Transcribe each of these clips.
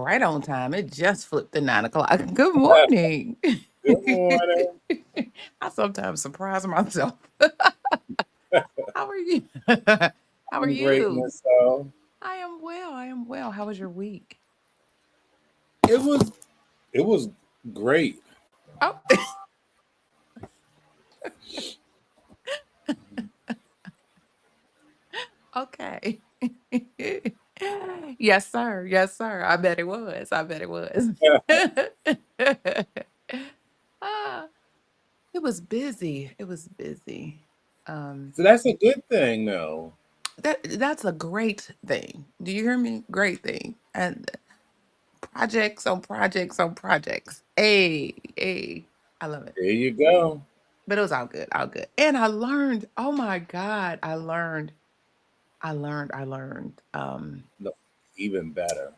right on time. It just flipped to 9 o'clock. Good morning. Good morning. I sometimes surprise myself. How are you? How are I'm great you? myself. I am well. I am well. How was your week? It was it was great. Oh, okay. Yes, sir. Yes, sir. I bet it was. I bet it was. Ah, it was busy. It was busy. Um, So that's a good thing though. that's a great thing. Do you hear me? Great thing. And projects on projects on projects. Hey, I love it. There you go. But it was all good, all good. And I learned, oh my God, I learned. No, even better.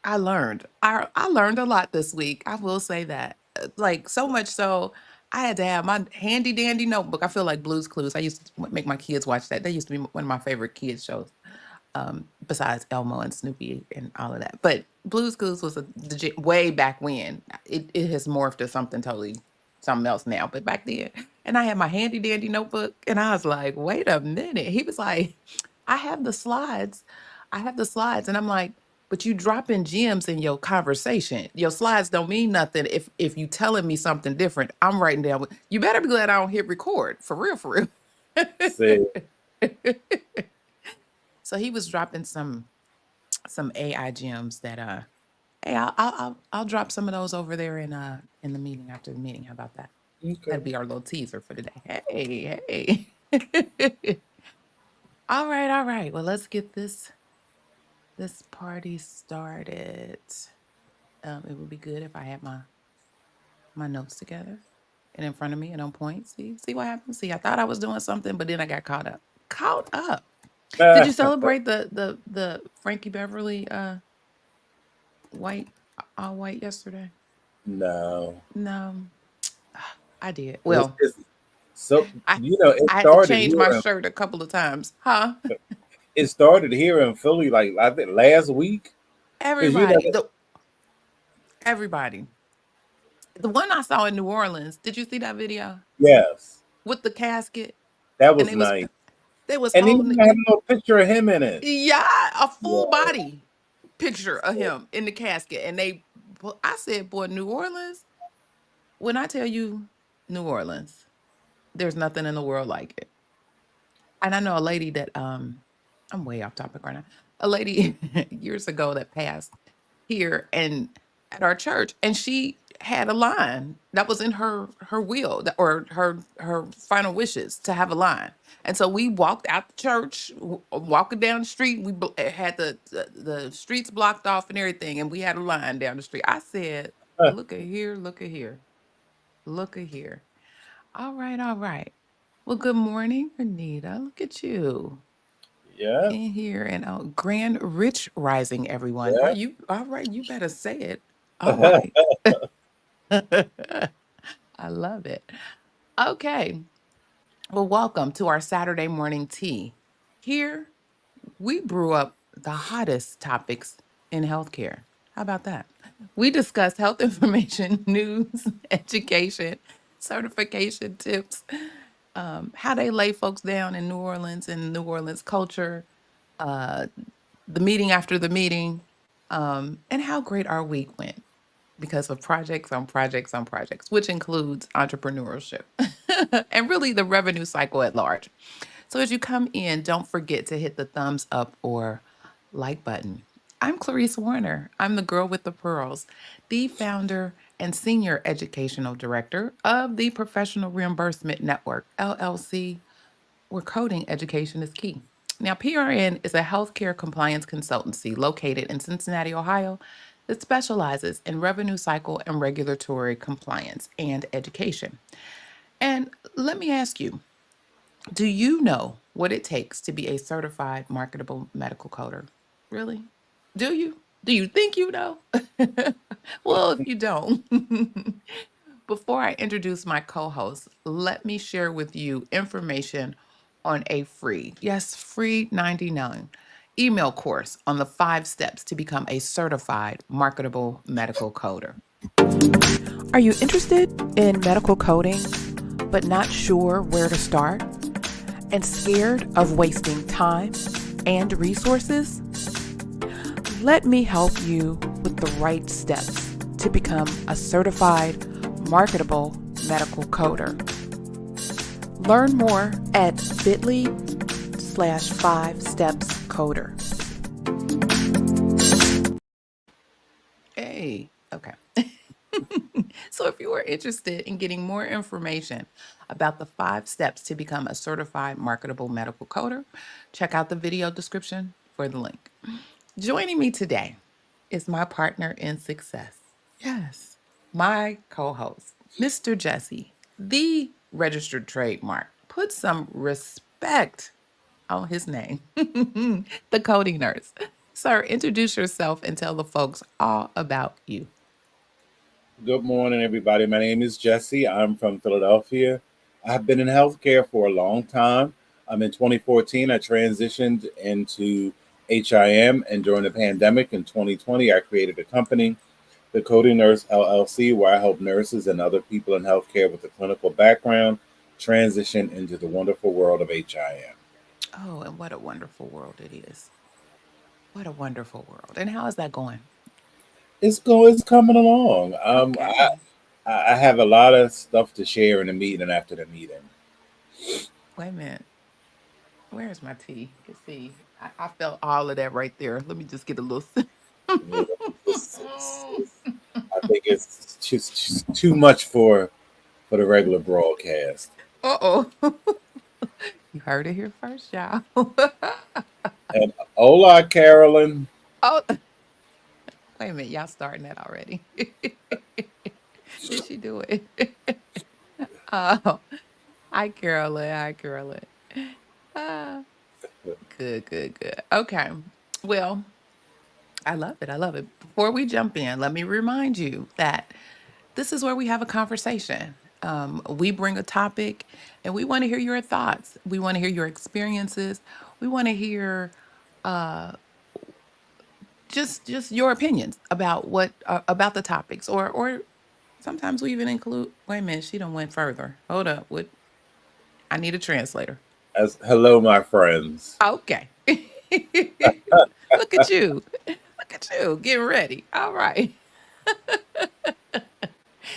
I learned a lot this week. I will say that. Like so much so I had to have my handy dandy notebook. I feel like Blue's Clues. I used to make my kids watch that. They used to be one of my favorite kids shows. Besides Elmo and Snoopy and all of that. But Blue's Clues was way back when. It has morphed to something else now. But back then, and I had my handy dandy notebook, and I was like, wait a minute. He was like, I have the slides. I have the slides, and I'm like, but you dropping gems in your conversation. Your slides don't mean nothing if you telling me something different. I'm writing down. You better be glad I don't hit record for real, for real. Say, So he was dropping some AI gems that hey, I'll drop some of those over there in the meeting after the meeting. How about that? okay. That'd be our little teaser for today. Hey. All right, all right. Well, let's get this party started. It would be good if I had my notes together and in front of me and on point. See what happens. See, I thought I was doing something, but then I got caught up. Caught up. Did you celebrate the Frankie Beverly white all white yesterday? No. No, I did. It's, Well, it's so I it I had to started change my here. shirt a couple of times. Huh? It started here in Philly, like I think last week. Because Everybody, everybody. The one I saw in New Orleans, did you see that video yes, with the casket? that And was nice. they was And holding even it. I had a little picture of him in it. Yeah, a Yeah. full body picture of So, him in the casket. And I said, boy, New Orleans, when I tell you New Orleans, there's nothing in the world like it. And I know a lady that I'm way off topic right now. A lady years ago that passed here and at our church, and she had a line that was in her will or her final wishes to have a line. And so we walked out the church, walking down the street. Had the streets blocked off and everything, and we had a line down the street. I said, "Look at here, look at here, look at here." All right, all right. Well, good morning, Renita. Look at you yeah, in here and out. Grand Rich Rising, everyone. Are yeah. you all right? You better say it. All right. I love it. Okay. Well, welcome to our Saturday morning tea. Here, we brew up the hottest topics in healthcare. How about that? We discuss health information, news, education, certification tips, how they lay folks down in New Orleans and New Orleans culture, uh, the meeting after the meeting, and how great our week went because of projects on projects on projects, which includes entrepreneurship and really the revenue cycle at large. So as you come in, don't forget to hit the thumbs up or like button. I'm Clarice Warner. I'm the girl with the pearls, the founder and senior educational director of the Professional Reimbursement Network, LLC, where coding education is key. Now, PRN is a healthcare compliance consultancy located in Cincinnati, Ohio, that specializes in revenue cycle and regulatory compliance and education. And let me ask you, do you know what it takes to be a certified marketable medical coder? Really? Do you? Do you think you know? Well, if you don't, before I introduce my co host, let me share with you information on a free, yes, free 99 email course on the 5 steps to become a certified marketable medical coder. Are you interested in medical coding, but not sure where to start and scared of wasting time and resources? Let me help you with the right steps to become a certified marketable medical coder. Learn more at bit.ly/5stepscoder. Hey, okay. So if you are interested in getting more information about the 5 steps to become a certified marketable medical coder, check out the video description for the link. Joining me today is my partner in success. Yes, my co-host, Mr. Jesse, the registered trademark. Put some respect on his name, the coding nurse. Sir, introduce yourself and tell the folks all about you. Good morning, everybody. My name is Jesse. I'm from Philadelphia. I've been in healthcare for a long time. In 2014, I transitioned into HIM, and during the pandemic in 2020, I created a company, the Coding Nurse LLC, where I help nurses and other people in healthcare with a clinical background transition into the wonderful world of HIM. Oh, and what a wonderful world it is. What a wonderful world. And how is that going? It's coming along. Okay. I have a lot of stuff to share in the meeting and after the meeting. Wait a minute. Where's my tea? Let's see. I felt all of that right there. Let me just get a little sip. Yeah, I think it's just too much for the regular broadcast. Uh-oh. You heard it here first, y'all. And hola, Carolyn. Oh, wait a minute. Y'all starting that already. Did she do it? Oh, hi, Carolyn. Hi, Carolyn. Ah, good, good, good. Okay. Well, I love it. I love it. Before we jump in, let me remind you that this is where we have a conversation. We bring a topic and we want to hear your thoughts. We want to hear your experiences. We want to hear uh, just your opinions about what about the topics, or sometimes we even include. Wait a minute, she done went further. Hold up, what? I need a translator. As hello, my friends. Okay, look at you, look at you, getting ready. All right.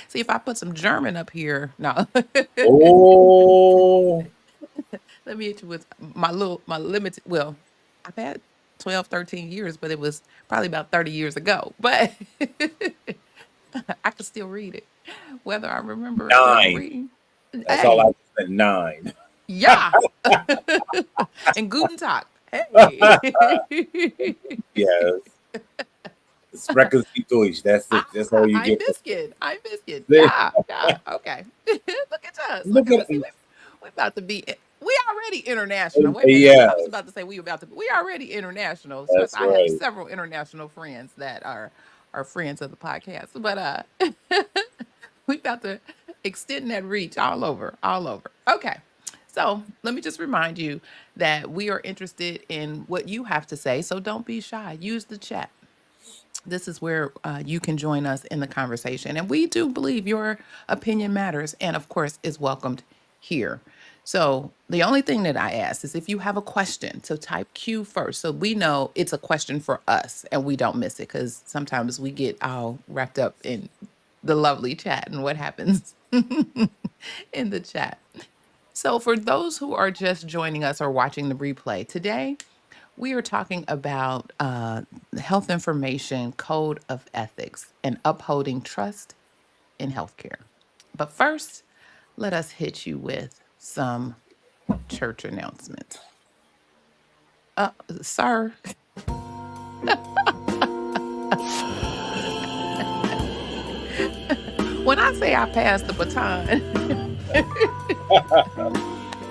See, if I put some German up here, no. Oh, Let me hit you with my limited. Well, I've had 12, 13 years, but it was probably about 30 years ago. But I can still read it, whether I remember nine. reading. That's all I Hey, said. Nine. yeah, and Guten Tag. Hey, Yes. Sprechen Sie Deutsch. That's it. That's all you I'm get. Biscuit. I'm Biscuit. See? Yeah, yeah. Okay. Look at us. Look Look at at us. See, it. we're about to be. We already international. Wait a minute. I was Yes, about to say we about to. We already international. Trust. that's I have right. several international friends that are friends of the podcast. But we about to extend that reach all over, all over. Okay. So let me just remind you that we are interested in what you have to say. So don't be shy. Use the chat. This is where you can join us in the conversation. And we do believe your opinion matters and, of course, is welcomed here. So the only thing that I ask is if you have a question, so type Q first. So we know it's a question for us and we don't miss it because sometimes we get all wrapped up in the lovely chat and what happens in the chat. So for those who are just joining us or watching the replay, today we are talking about health information code of ethics and upholding trust in healthcare. But first, let us hit you with some church announcements. Sir, when I say I passed the baton,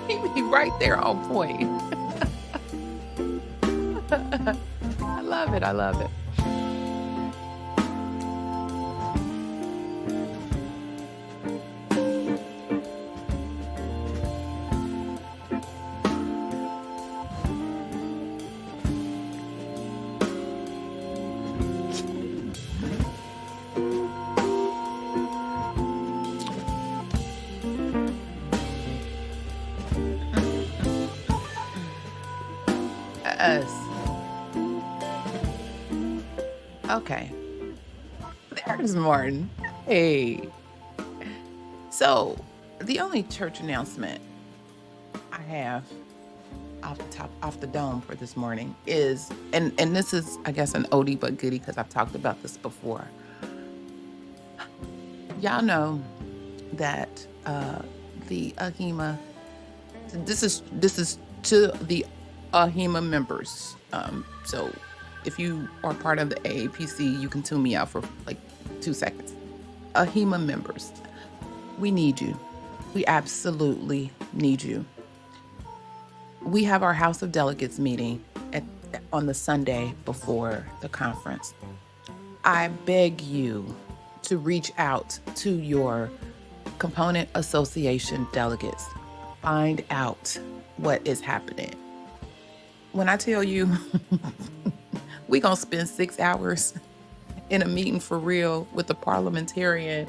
he be right there on point. I love it. I love it. Yes. Okay. There's Martin. Hey. So the only church announcement I have off the dome for this morning is, and this is, I guess, an oldie but goodie because I've talked about this before. Y'all know that the AHIMA, this is to the AHIMA members. So if you are part of the AAPC, you can tune me out for like 2 seconds. AHIMA members, we need you. We absolutely need you. We have our House of Delegates meeting on the Sunday before the conference. I beg you to reach out to your component association delegates. Find out what is happening. When I tell you, we're going to spend 6 hours in a meeting for real with the parliamentarian,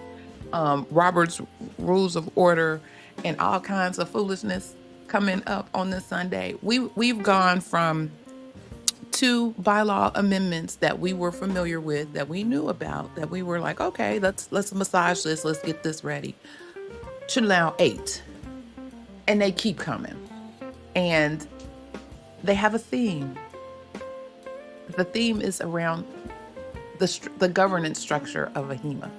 Robert's Rules of Order, and all kinds of foolishness coming up on this Sunday. We've gone from 2 bylaw amendments that we were familiar with, that we knew about, that we were like, okay, let's massage this, let's get this ready, to now 8. And they keep coming. And they have a theme. The theme is around the governance structure of AHIMA.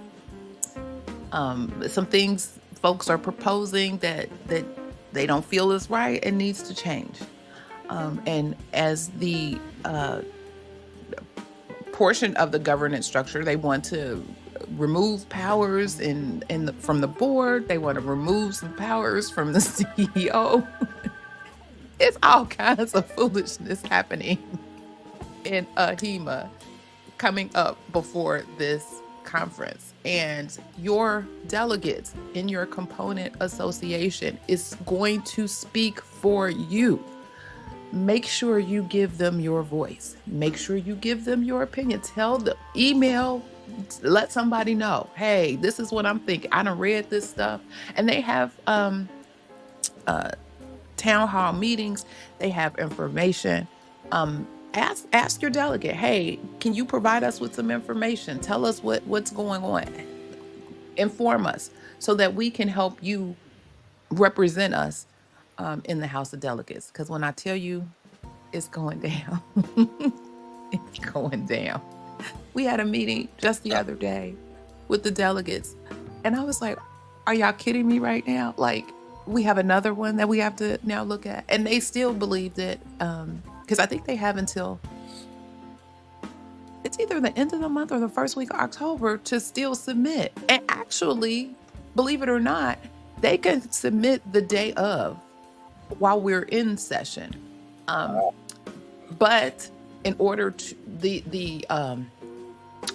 Some things folks are proposing that they don't feel is right and needs to change. And as the portion of the governance structure, they want to remove powers from the board. They want to remove some powers from the CEO. It's all kinds of foolishness happening in AHIMA coming up before this conference. And your delegates in your component association is going to speak for you. Make sure you give them your voice. Make sure you give them your opinion. Tell them, email, let somebody know, hey, this is what I'm thinking. I done read this stuff. And they have town hall meetings. They have information. Ask your delegate, hey, can you provide us with some information? Tell us what's going on. Inform us so that we can help you represent us in the House of Delegates. Because when I tell you it's going down, it's going down. We had a meeting just the other day with the delegates, and I was like, are y'all kidding me right now? Like, we have another one that we have to now look at. And they still believe that, because I think they have until, it's either the end of the month or the first week of October to still submit. And actually, believe it or not, they can submit the day of while we're in session. But in order to, the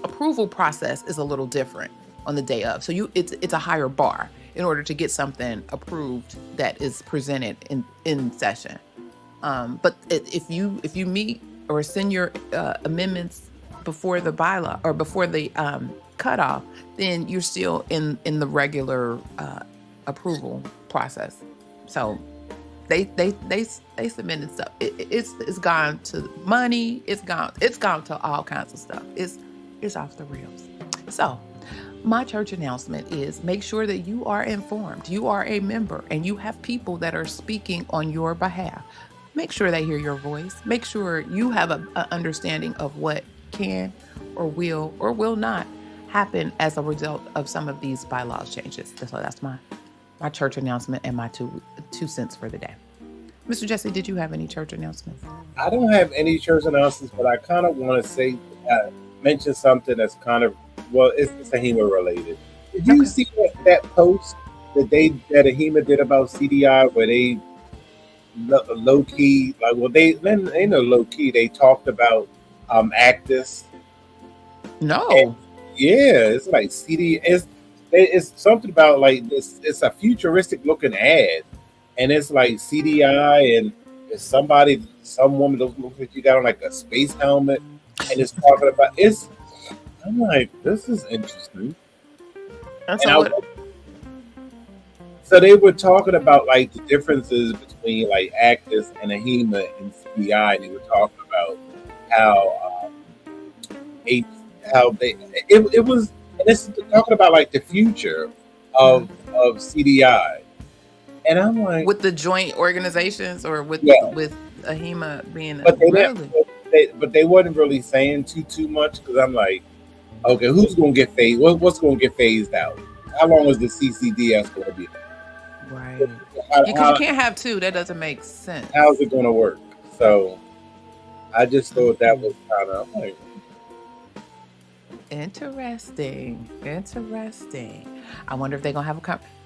approval process is a little different on the day of. So it's a higher bar in order to get something approved that is presented in session. But if you meet or send your amendments before the bylaw or before the cutoff, then you're still in the regular approval process. So they submitted stuff. It's gone to money. It's gone to all kinds of stuff. It's off the rails. So my church announcement is make sure that you are informed. You are a member and you have people that are speaking on your behalf. Make sure they hear your voice. Make sure you have an understanding of what can or will not happen as a result of some of these bylaws changes. So that's my church announcement and my two cents for the day. Mr. Jesse, did you have any church announcements? I don't have any church announcements, but I kind of want to say, mention something that's kind of, well, it's AHIMA related. Did you see that post that AHIMA did about CDI where they low key, like, well, they know low key, they talked about Actus. No. And, yeah, it's like CD. It's something about like this. It's a futuristic looking ad, and it's like CDI, and it's some woman that looks like you got on like a space helmet, and it's talking about it's. I'm like, this is interesting. And so So they were talking about like the differences between like ACTIS and AHEMA and CDI. And they were talking about how H, how they it was, and it's talking about like the future Mhm. of CDI. And I'm like, With the joint organizations or yeah, with AHEMA being but they didn't. really But they wasn't really saying too much because I'm like, okay, who's gonna get phased? What's gonna get phased out? How long is the CCDS going to be? right. Yeah, because you How, can't have two. That doesn't make how's sense. it going to work? So I just thought that Mhm. was kind of like, Interesting. Interesting. I wonder if they're gonna have a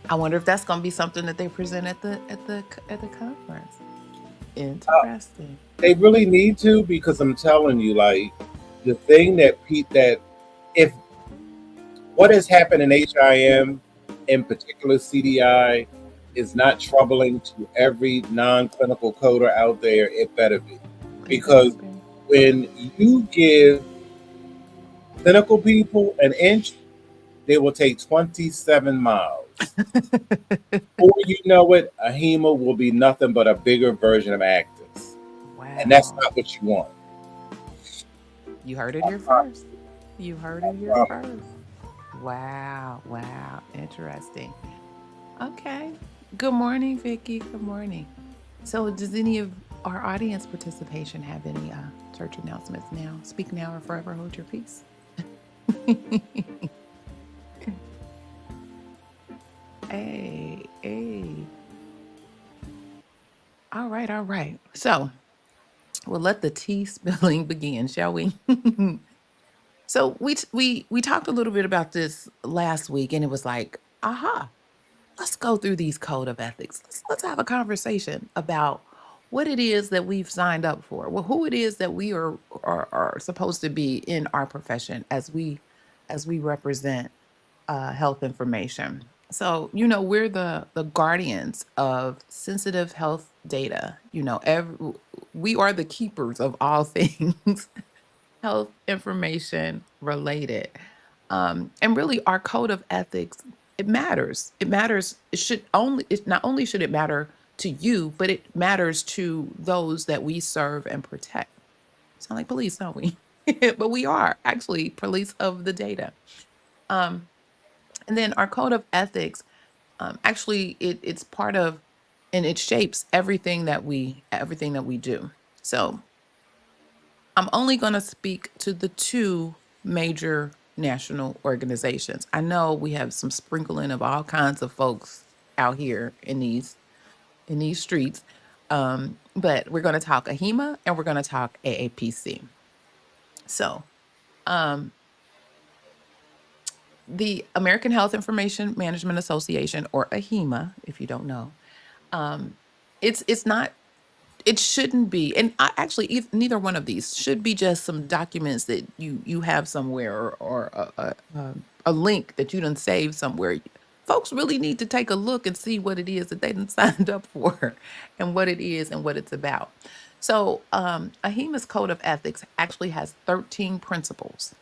I wonder if that's gonna be something that they present at the conference. Interesting. they really need to, because I'm telling you, like the thing that if what has happened in HIM, in particular CDI, is not troubling to every non-clinical coder out there, it better be, It better because be. when you give clinical people an inch, they will take 27 miles. Before you know it, a HEMA will be nothing but a bigger version of Actis. And that's Wow. not what you want. You heard it I here promise. first. You heard I it here promise. first. Wow. Wow. Interesting. Okay. Good morning, Vicky. Good morning. So, does any of our audience participation have any church announcements now? Speak now or forever hold your peace. Hey, hey. All right, all right. So, we'll let the tea spilling begin, shall we? So, we talked a little bit about this last week, and it was like, aha, let's go through these code of ethics. Let's have a conversation about what it is that we've signed up for. Well, who it is that we are supposed to be in our profession as we represent health information. So, we're the guardians of sensitive health data. We are the keepers of all things health information related. And really, our code of ethics, it matters. It matters. It not only should it matter to you, but it matters to those that we serve and protect. Sound like police, don't we? But we are actually police of the data. Um, and then our code of ethics, actually, it's part of, and it shapes everything that we do. So I'm only going to speak to the two major national organizations. I know we have some sprinkling of all kinds of folks out here in these streets, but we're going to talk AHEMA and we're going to talk AAPC. So, um, the American Health Information Management Association, or AHEMA, if you don't know, um, it's not it shouldn't be, and actually, neither one of these should be just some documents that you have somewhere, or a link that you done save somewhere. Folks really need to take a look and see what it is that they done signed up for, and what it is and what it's about. So, AHEMA's Code of Ethics actually has 13 principles.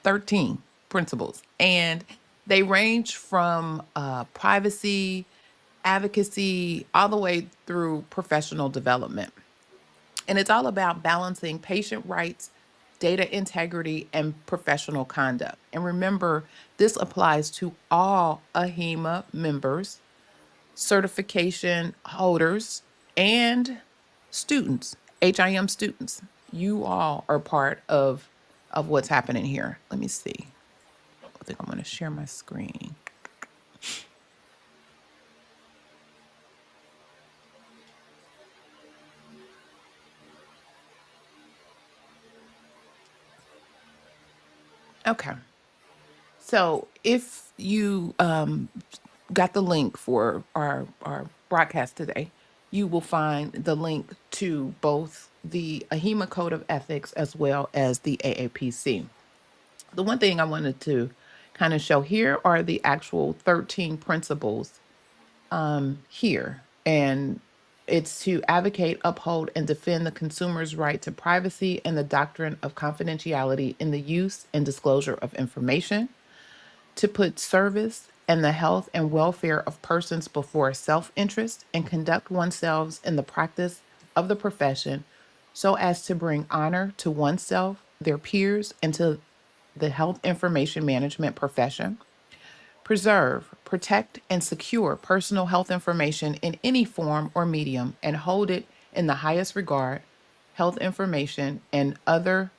13 principles, and they range from privacy, advocacy, all the way through professional development. And it's all about balancing patient rights, data integrity, and professional conduct. And remember, this applies to all AHEMA members, certification holders, and students, HIM students. You all are part of what's happening here. Let me see. I think I'm going to share my screen. Okay. So if you got the link for our broadcast today, you will find the link to both the AHEMA Code of Ethics as well as the AAPC. The one thing I wanted to kind of show here are the actual 13 principles here. And it's to advocate, uphold, and defend the consumer's right to privacy and the doctrine of confidentiality in the use and disclosure of information, to put service and the health and welfare of persons before self interest, and conduct oneself in the practice of the profession so as to bring honor to oneself, their peers, and to the health information management profession. Preserve, protect, and secure personal health information in any form or medium and hold it in the highest regard. Health information and other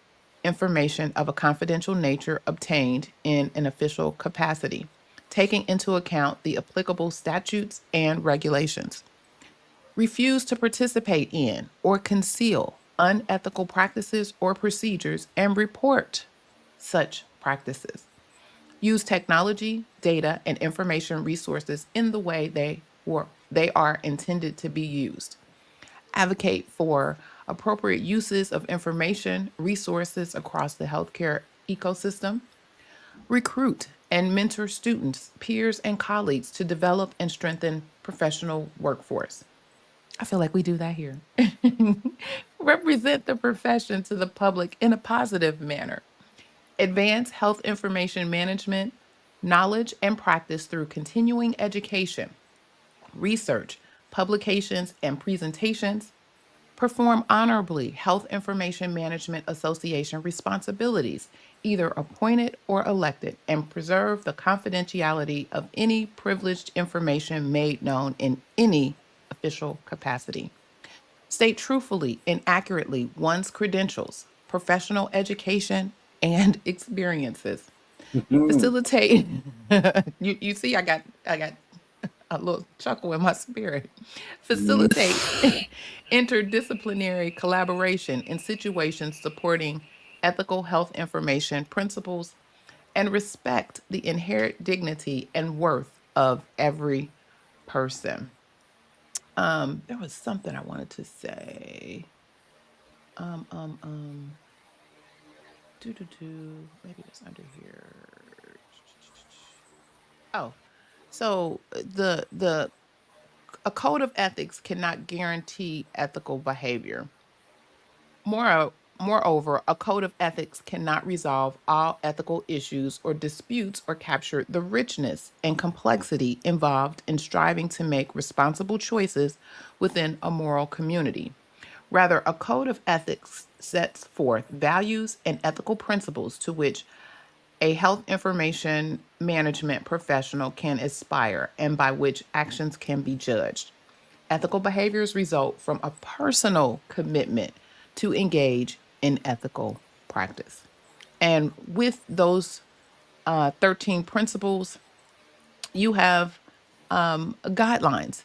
information of a confidential nature obtained in an official capacity, taking into account the applicable statutes and regulations. Refuse to participate in or conceal unethical practices or procedures and report such practices. Use technology, data, and information resources in the way they are intended to be used. Advocate for appropriate uses of information resources across the healthcare ecosystem. Recruit and mentor students, peers, and colleagues to develop and strengthen professional workforce. I feel like we do that here. Represent the profession to the public in a positive manner. Advance health information management, knowledge, and practice through continuing education, research, publications, and presentations. Perform honorably Health Information Management Association responsibilities, either appointed or elected, and preserve the confidentiality of any privileged information made known in any official capacity. State truthfully and accurately one's credentials, professional education, and experiences. Facilitate. You see, I got a little chuckle in my spirit. Facilitate interdisciplinary collaboration in situations supporting ethical health information principles and respect the inherent dignity and worth of every person. There was something I wanted to say. Um, um, um, maybe it was under here. Oh, so the a code of ethics cannot guarantee ethical behavior. Moreover, a code of ethics cannot resolve all ethical issues or disputes or capture the richness and complexity involved in striving to make responsible choices within a moral community. Rather, a code of ethics sets forth values and ethical principles to which a health information management professional can aspire and by which actions can be judged. Ethical behaviors result from a personal commitment to engage in ethical practice. And with those 13 principles, you have guidelines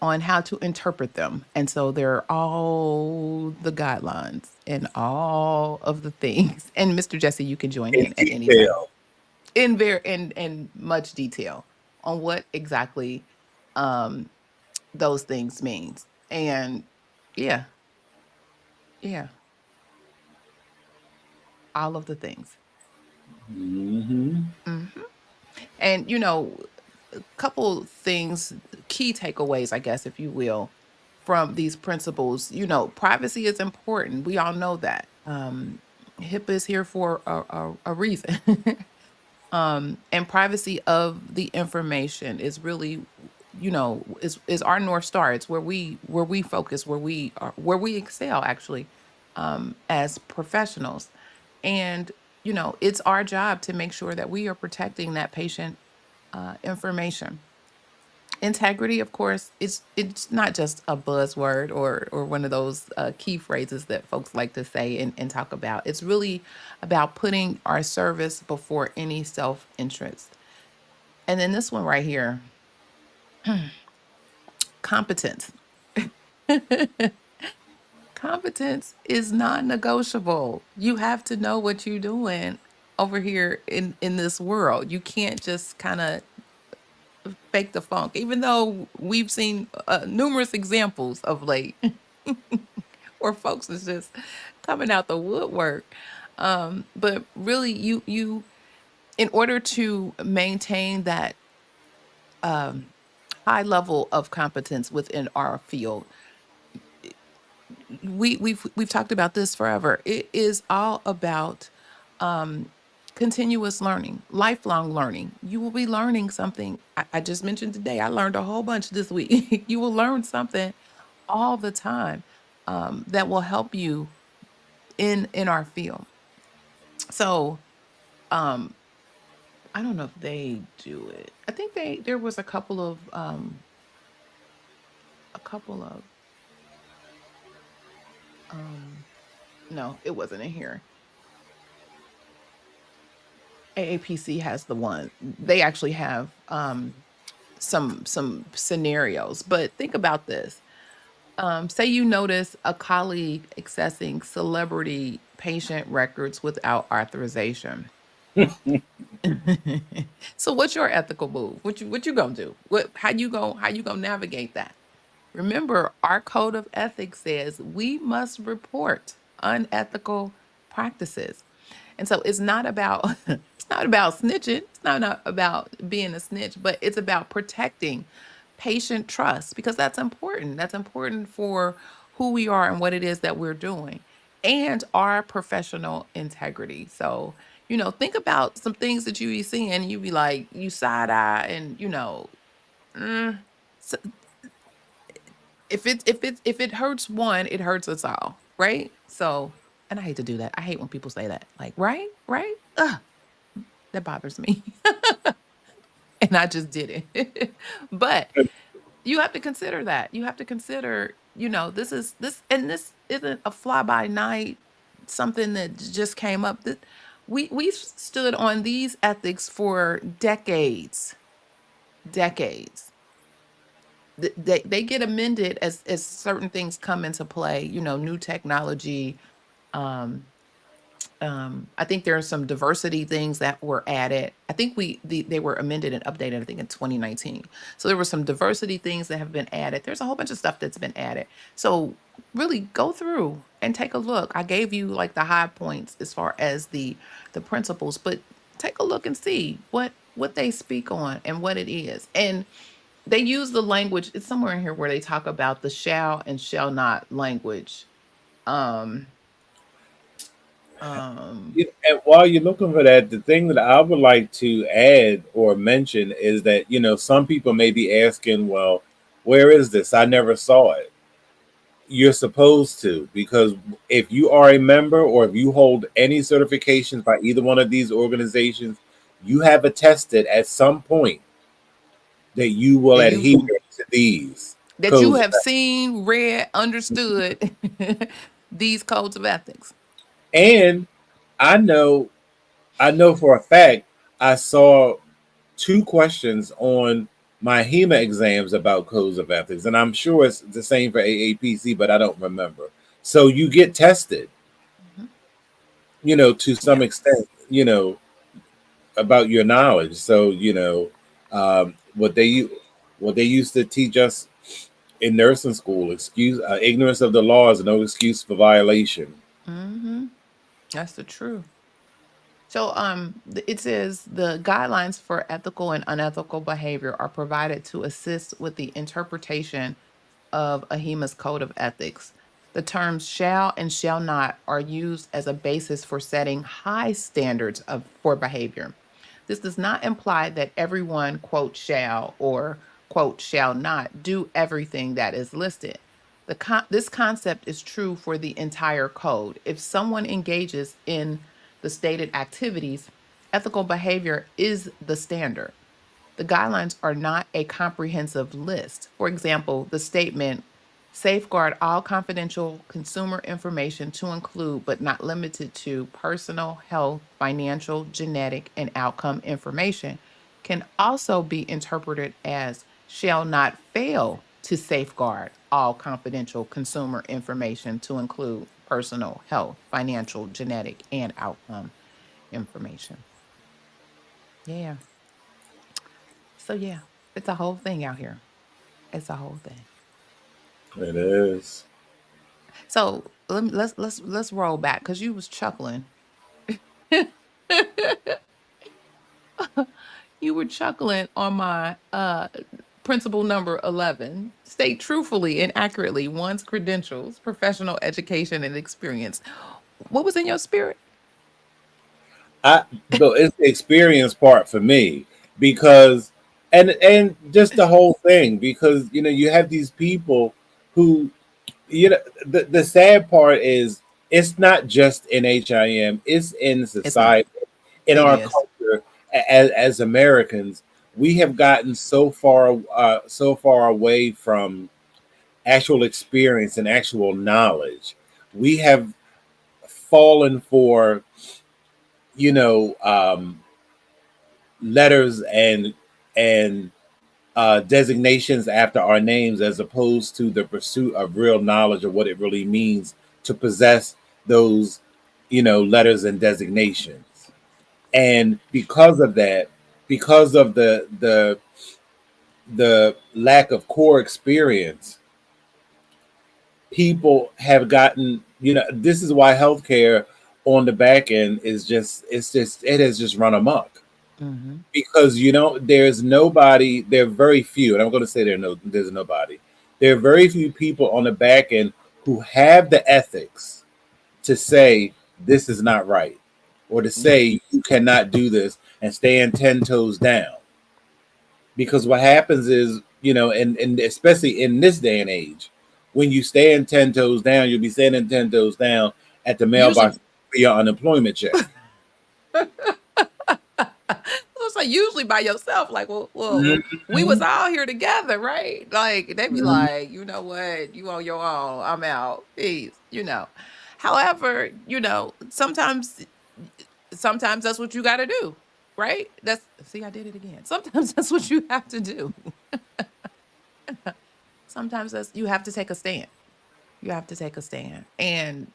on how to interpret them. And so there are all the guidelines and all of the things. And Mr. Jesse, you can join In in at any time detail. in much detail on what exactly um, those things means. And yeah, yeah, all of the things. Hmm. Mhm. And a couple things, key takeaways, I guess, if you will, from these principles. Privacy is important. We all know that. HIPAA is here for a reason. And privacy of the information is really, is our North Star. It's where we focus, where we excel actually, as professionals. And it's our job to make sure that we are protecting that patient information. Integrity, of course, it's not just a buzzword or one of those key phrases that folks like to say and talk about. It's really about putting our service before any self-interest. And then this one right here, competence. Competence is non-negotiable. You have to know what you're doing over here in this world. You can't just kind of fake the funk, even though we've seen numerous examples of late where folks is just coming out the woodwork. But really, you in order to maintain that um, high level of competence within our field, we've talked about this forever. It is all about continuous learning, lifelong learning. You will be learning something. I just mentioned today, I learned a whole bunch this week. You will learn something all the time that will help you in our field. So um, I don't know if they do it. I think there was a couple of um no, it wasn't in here. AAPC has the one. They actually have some scenarios, but think about this. Say you notice a colleague accessing celebrity patient records without authorization. So what's your ethical move? What you gonna do? How you gonna navigate that? Remember, our code of ethics says we must report unethical practices. And so it's not about it's not about snitching. It's not about being a snitch, but it's about protecting patient trust because that's important. That's important for who we are and what it is that we're doing and our professional integrity. So, think about some things that you be seeing and you be like, you side eye and mm, so if it hurts one, it hurts us all, right? So, and I hate to do that. I hate when people say that. Like, right? Right? Ugh, that bothers me. And I just did it. But you have to consider that. You have to consider, this isn't a fly by night, something that just came up. That we've stood on these ethics for decades, decades. They get amended as certain things come into play, new technology. um I think there are some diversity things that were added. I think they were amended and updated, I think, in 2019. So there were some diversity things that have been added. There's a whole bunch of stuff that's been added. So really go through and take a look. I gave you like the high points as far as the principles, but take a look and see what they speak on and what it is. And they use the language, it's somewhere in here where they talk about the shall and shall not language. Um um And while you're looking for that, the thing that I would like to add or mention is that, some people may be asking, well, where is this? I never saw it. You're supposed to, because if you are a member or if you hold any certifications by either one of these organizations, you have attested at some point that you will and adhere you to these that you codes. have seen, read, understood these codes of ethics. And I know, I know for a fact, I saw two questions on my HEMA exams about codes of ethics, and I'm sure it's the same for AAPC, but I don't remember. So you get tested, Mhm. to some Yeah. extent, about your knowledge. So what they used to teach us in nursing school, excuse ignorance of the law is no excuse for violation. That's the truth. So it says the guidelines for ethical and unethical behavior are provided to assist with the interpretation of AHIMA's code of ethics. The terms shall and shall not are used as a basis for setting high standards for behavior. This does not imply that everyone, quote, shall or, quote, shall not do everything that is listed. This concept is true for the entire code. If someone engages in the stated activities, ethical behavior is the standard. The guidelines are not a comprehensive list. For example, the statement safeguard all confidential consumer information to include, but not limited to, personal, health, financial, genetic, and outcome information can also be interpreted as shall not fail to safeguard all confidential consumer information to include personal, health, financial, genetic, and outcome information. Yeah. So yeah, it's a whole thing out here. It's a whole thing. It is. So let's roll back because you was chuckling. You were chuckling on my principle number 11. State truthfully and accurately one's credentials, professional education, and experience. What was in your spirit? But it's the experience part for me because, and just the whole thing because you have these people who the sad part is it's not just in HIM, it's in It's not. society, in It our is. culture as Americans. We have gotten so far away from actual experience and actual knowledge. We have fallen for you know um, letters and designations after our names as opposed to the pursuit of real knowledge of what it really means to possess those letters and designations. And because of that, because of the lack of core experience, people have gotten, this is why healthcare on the back end is just it has just run amok. Hmm. Because there's nobody, there are very few, and I'm going to say there's nobody, there are very few people on the back end who have the ethics to say this is not right, or to Yeah. say you cannot do this and stand 10 toes down. Because what happens is, and especially in this day and age, when you stand 10 toes down, you'll be standing 10 toes down at the Usually, mailbox for your unemployment check. it's like usually by yourself. Like, well, we was Mhm. all here together, right? Like they be Mhm. like, you know what, you on your own. I'm out. Peace. However, sometimes that's what you got to do, right? That's see, I did it again. Sometimes that's what you have to do. Sometimes that's you have to take a stand. You have to take a stand, and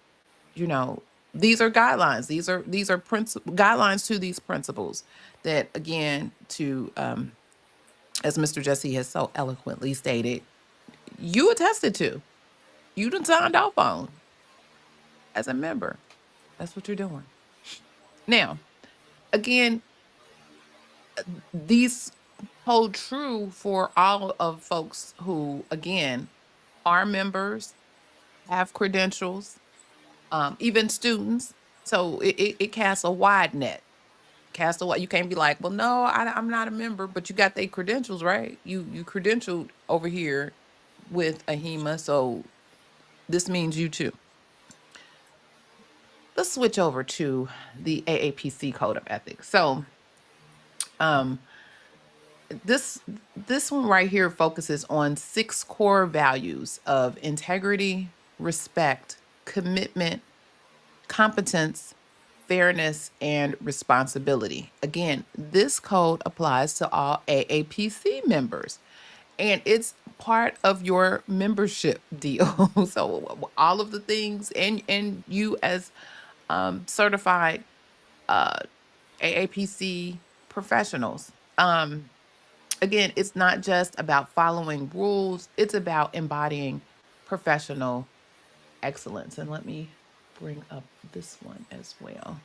you know these are guidelines. These are guidelines to these principles that again to as Mr. Jesse has so eloquently stated, you attested to, you done signed off on as a member. That's what you're doing. Now, again, these hold true for all of folks who, again, are members, have credentials, even students. So it casts a wide net. Cast a wide. You can't be like, well, no, I'm not a member, but you got their credentials, right? You credentialed over here with AHEMA, so this means you too. Let's switch over to the AAPC Code of Ethics. So, um, this this one right here focuses on 6 core values of integrity, respect, commitment, competence, fairness, and responsibility. Again, this code applies to all AAPC members, and it's part of your membership deal. So all of the things, and you as certified uh, AAPC professionals. Again, it's not just about following rules, it's about embodying professional excellence. And let me bring up this one as well.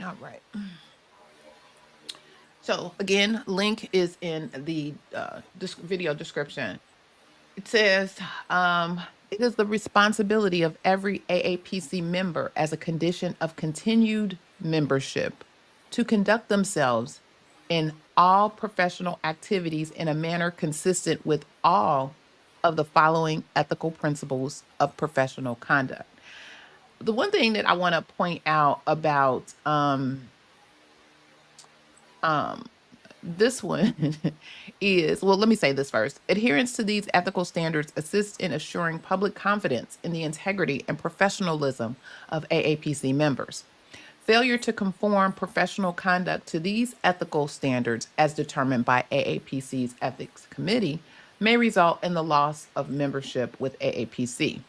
All right. So, again, link is in the video description. It says, it is the responsibility of every AAPC member as a condition of continued membership to conduct themselves in all professional activities in a manner consistent with all of the following ethical principles of professional conduct. The one thing that I want to point out about um, this one is, well, let me say this first. Adherence to these ethical standards assists in assuring public confidence in the integrity and professionalism of AAPC members. Failure to conform professional conduct to these ethical standards, as determined by AAPC's Ethics Committee, may result in the loss of membership with AAPC.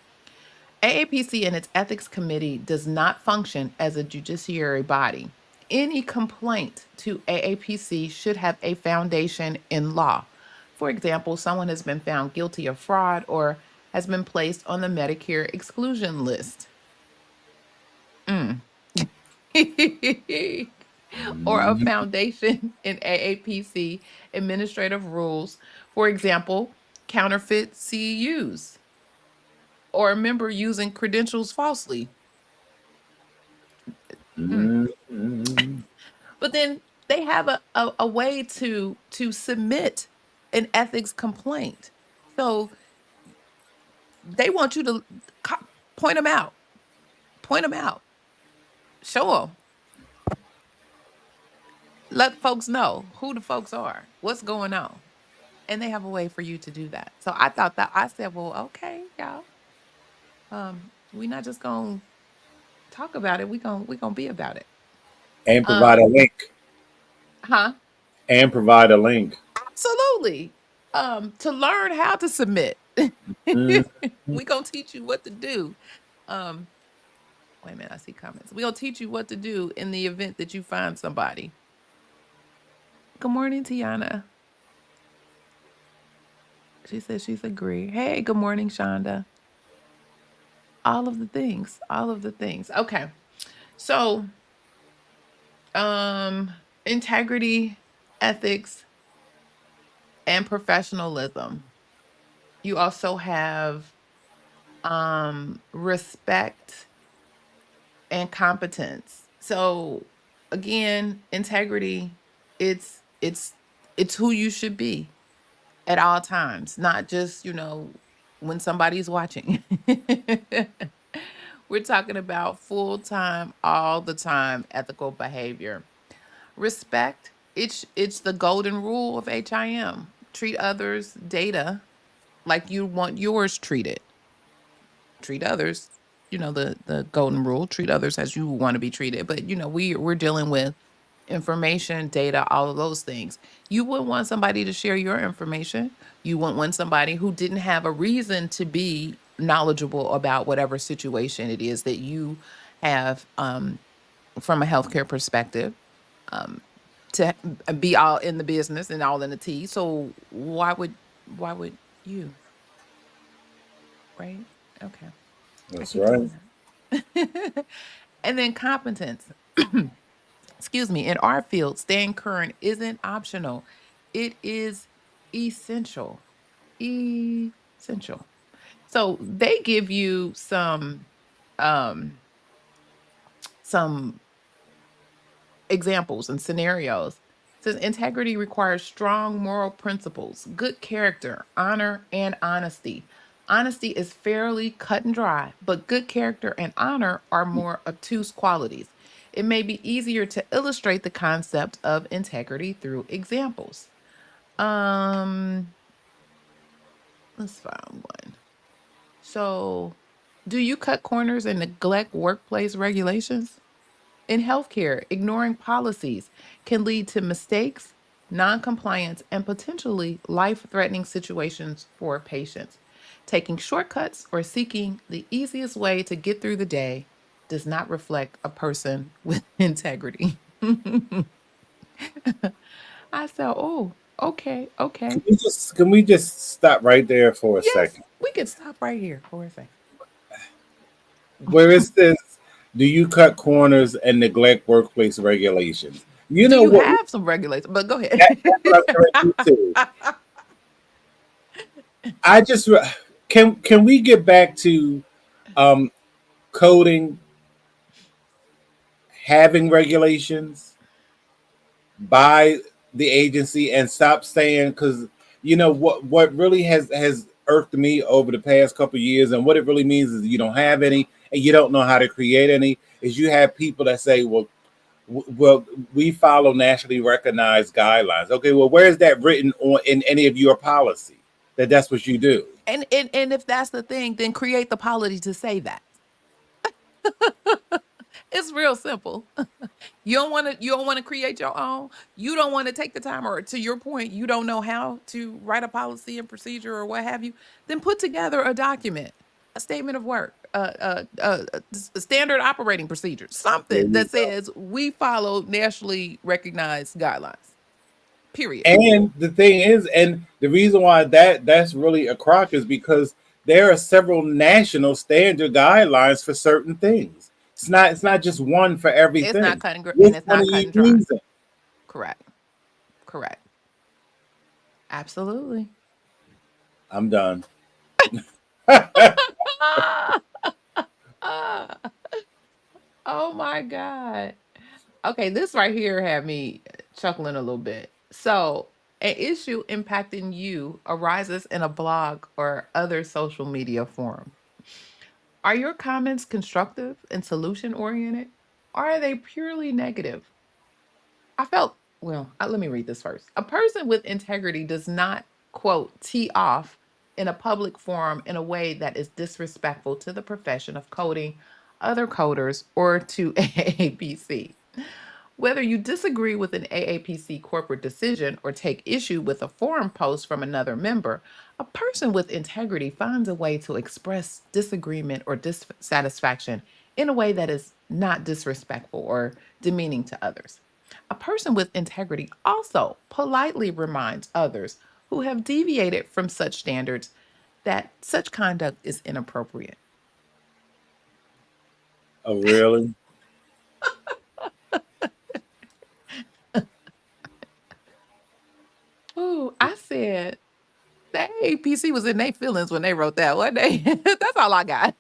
AAPC and its ethics committee does not function as a judiciary body. Any complaint to AAPC should have a foundation in law. For example, someone has been found guilty of fraud or has been placed on the Medicare exclusion list. Mm. or a Mhm. foundation in AAPC administrative rules. For example, counterfeit CEUs or a member using credentials falsely. Mm. Mhm. But then they have a way to submit an ethics complaint. So they want you to point them out, point them out, show them, let folks know who the folks are, what's going on. And they have a way for you to do that. So I thought that I said, well, okay, y'all. We're not just gonna talk about it, we gonna be about it. And provide a Um, link. huh? And provide a link. Absolutely. To learn how to submit. Mhm. We gonna teach you what to do. Um, wait a minute, I see comments. We gonna teach you what to do in the event that you find somebody. Good morning, Tiana. She says she's agree. Hey, good morning, Shonda. All of the things, all of the things. Okay. So, um, integrity, ethics, and professionalism. You also have respect and competence. So again, integrity, it's it's who you should be at all times, not just, when somebody's watching. We're talking about full-time, all the time ethical behavior. Respect, it's the golden rule of HIM. Treat others' data like you want yours treated. Treat others, the golden rule, treat others as you want to be treated. But we're dealing with information, data, all of those things. You wouldn't want somebody to share your information. You wouldn't want somebody who didn't have a reason to be knowledgeable about whatever situation it is that you have, from a healthcare perspective, um, to be all in the business and all in the tea. So why would you, right? Okay. I That's keep right. doing that. And then competence. Excuse me. In our field, staying current isn't optional. It is essential. Essential. So they give you um some examples and scenarios. It says integrity requires strong moral principles, good character, honor, and honesty. Honesty is fairly cut and dry, but good character and honor are more obtuse qualities. It may be easier to illustrate the concept of integrity through examples. Um, let's find one. So, do you cut corners and neglect workplace regulations? In healthcare, ignoring policies can lead to mistakes, noncompliance, and potentially life threatening situations for patients. Taking shortcuts or seeking the easiest way to get through the day does not reflect a person with integrity. I said, oh, okay, okay. Can we just stop right there for a Yes, second? we can stop right here for a second. Where is this? Do you cut corners and neglect workplace regulations? You Do know you what? have some regulations? But go ahead. That's what I'm going to do. I just can we get back to um, coding having regulations by the agency and stop saying, because what really has irked me over the past couple of years, and what it really means is you don't have any and you don't know how to create any, is you have people that say, well, we follow nationally recognized guidelines. Okay, well, where is that written on in any of your policy that that's what you do? And if that's the thing, then create the policy to say that. It's real simple. You don't want to create your own. You don't want to take the time, or to your point, you don't know how to write a policy and procedure or what have you. Then put together a document, a statement of work, a standard operating procedure, There something you that go. says we follow nationally recognized guidelines. Period. And the thing is, and the reason why that's really a crock is because there are several national standard guidelines for certain things. It's not just one for It's not everything. cut and Which and it's one are not cut you and dry. using? Correct. Correct. Absolutely. I'm done. Ah, ah. Oh my God. Okay, this right here had me chuckling a little bit. So, an issue impacting you arises in a blog or other social media forum. Are your comments constructive and solution oriented? Or are they purely negative? Let me read this first. A person with integrity does not, quote, tee off in a public forum in a way that is disrespectful to the profession of coding, other coders, or to AAPC. Whether you disagree with an AAPC corporate decision or take issue with a forum post from another member, a person with integrity finds a way to express disagreement or dissatisfaction in a way that is not disrespectful or demeaning to others. A person with integrity also politely reminds others who have deviated from such standards that such conduct is inappropriate. Oh, really? Ooh, I said the APC was in their feelings when they wrote that, wasn't they? That's all I got.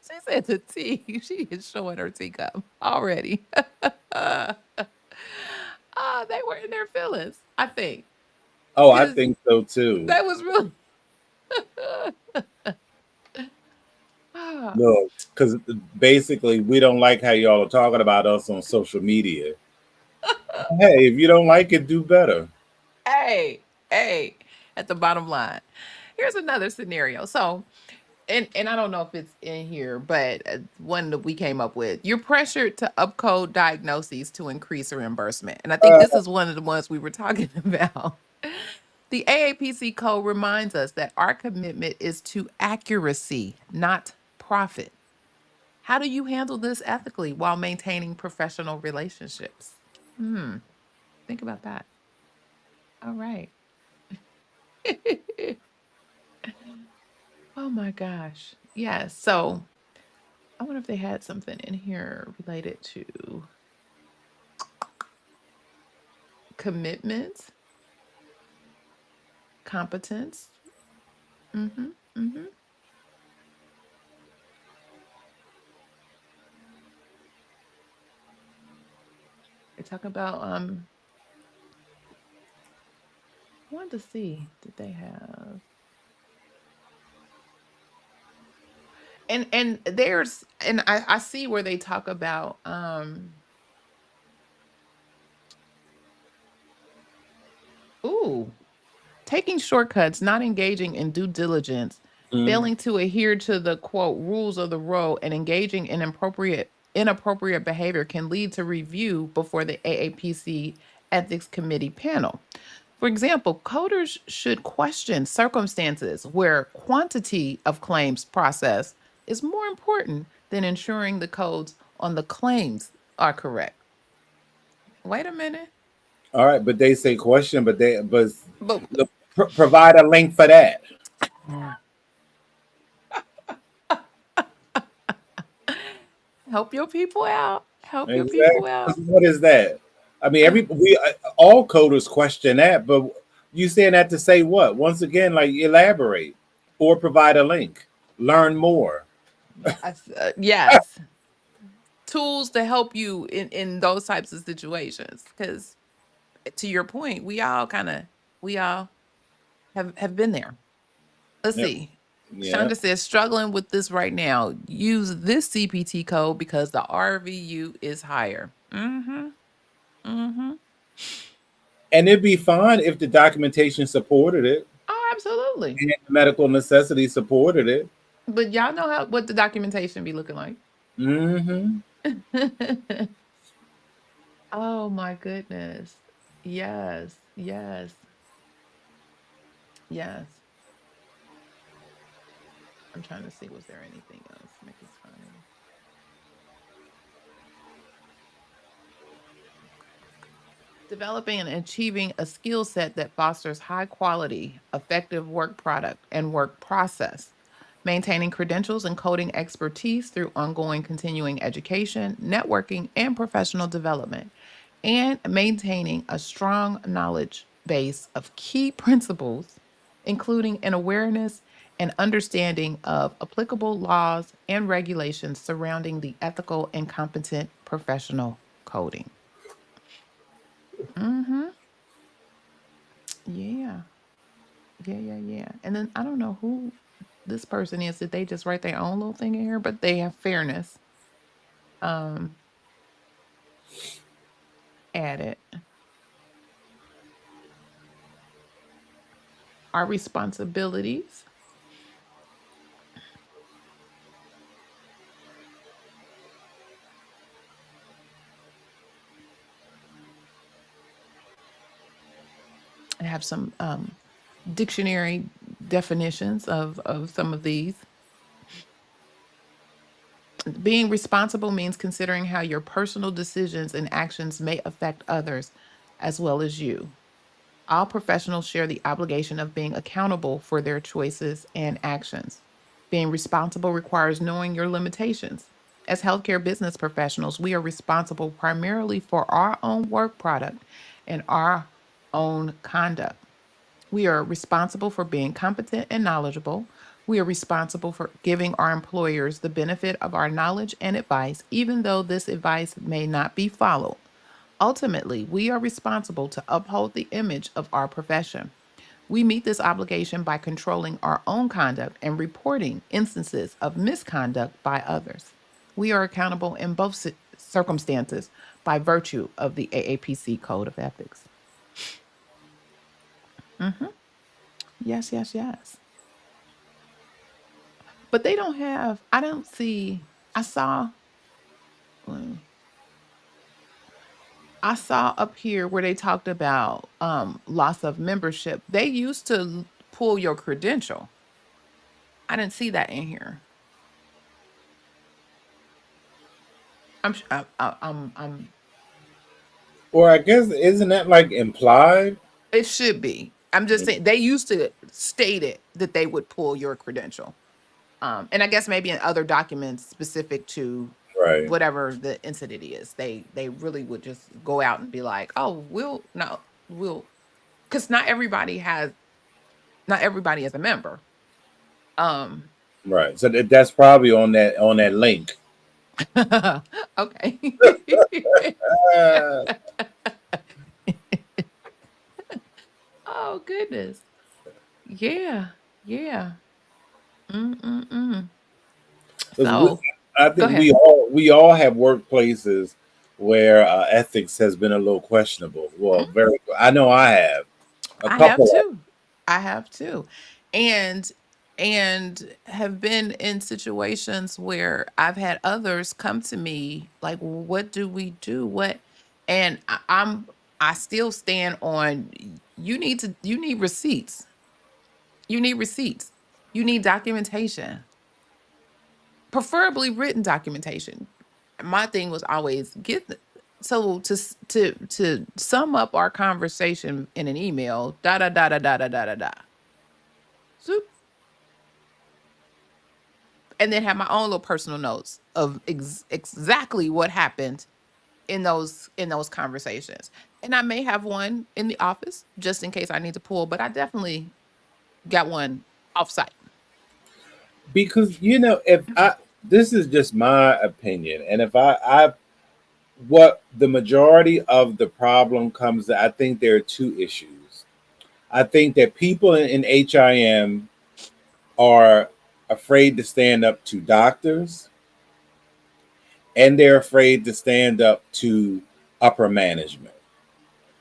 She said the tea. She is showing her teacup already. They were in their feelings, I think. Oh, I Because think so too. that was really Ah, No, because basically we don't like how y'all are talking about us on social media. Hey, if you don't like it, do better. hey, hey, at the bottom line. Here's another scenario. So and I don't know if it's in here, but one that we came up with. You're pressured to upcode diagnoses to increase reimbursement. And I think Uh, this is one of the ones we were talking about. The AAPC code reminds us that our commitment is to accuracy, not profit. How do you handle this ethically while maintaining professional relationships? Hmm, think about that. All right. Oh my gosh. Yeah. So I wonder if they had something in here related to commitment, competence. Mm-hmm. Mm-hmm. They talk about I wanted to see, did they have and there's and I see where they talk about ooh, taking shortcuts, not engaging in due diligence, mm. failing to adhere to the quote rules of the road, and engaging in inappropriate behavior can lead to review before the AAPC Ethics Committee panel. For example, coders should question circumstances where quantity of claims processed is more important than ensuring the codes on the claims are correct. Wait a minute. All right, but they say question, but But look, provide a link for that. help your people out. Help your Exactly. people out. 'Cause what is that? I mean, we all coders question that, but you saying that to say what? Once again, like elaborate or provide a link, learn more. Yes, tools to help you in those types of situations. Because to your point, we all have been there. Let's Yep. see. Yeah. Shonda says, struggling with this right now. Use this CPT code because the RVU is higher. Mm-hmm. Mm-hmm. And it'd be fine if the documentation supported it Oh, absolutely. and the medical necessity supported it. But y'all know how what the documentation be looking like. Hmm. Oh my goodness. Yes, yes, yes. I'm trying to see, was there anything else? Make it funny. Developing and achieving a skill set that fosters high quality, effective work product and work process. maintaining credentials and coding expertise through ongoing continuing education, networking, and professional development, and maintaining a strong knowledge base of key principles, including an awareness and understanding of applicable laws and regulations surrounding the ethical and competent professional coding. Mm-hmm. Yeah. Yeah. And then I don't know who this person is. Did they just write their own little thing in here? But they have fairness um added. Our responsibilities. I have some dictionary definitions of some of these. Being responsible means considering how your personal decisions and actions may affect others as well as you. All professionals share the obligation of being accountable for their choices and actions. Being responsible requires knowing your limitations. As healthcare business professionals, we are responsible primarily for our own work product and our own conduct. We are responsible for being competent and knowledgeable. We are responsible for giving our employers the benefit of our knowledge and advice, even though this advice may not be followed. Ultimately, we are responsible to uphold the image of our profession. We meet this obligation by controlling our own conduct and reporting instances of misconduct by others. We are accountable in both circumstances by virtue of the AAPC Code of Ethics. Hmm. Yes. But they don't have, I don't see, I saw, mm, I saw up here where they talked about loss of membership. They used to pull your credential. I didn't see that in here. I'm Or I guess isn't that like implied? it should be. I'm just saying they used to state it that they would pull your credential. And I guess maybe in other documents specific to Right. whatever the incident is, they really would just go out and be like, "Oh, we'll no, we'll," because not everybody is a member. Um, Right. So that's probably on that link. okay. Uh, Oh goodness. Yeah, yeah. Mm. Because So I go think ahead. we all have workplaces where ethics has been a little questionable. Well, Mm, very. I know I have a I have couple. too. I have too. And have been in situations where I've had others come to me like, "Well, what do we do? What?" And I still stand on you need receipts. You need receipts. You need documentation, preferably written documentation. My thing was always so to sum up our conversation in an email, da da da da da da da da da. Zoop, and then have my own little personal notes of exactly what happened in those conversations. And I may have one in the office just in case I need to pull, but I definitely got one offsite. Because if I this is just my opinion, and if I what the majority of the problem comes, I think there are two issues. I think that people in HIM are afraid to stand up to doctors, and they're afraid to stand up to upper management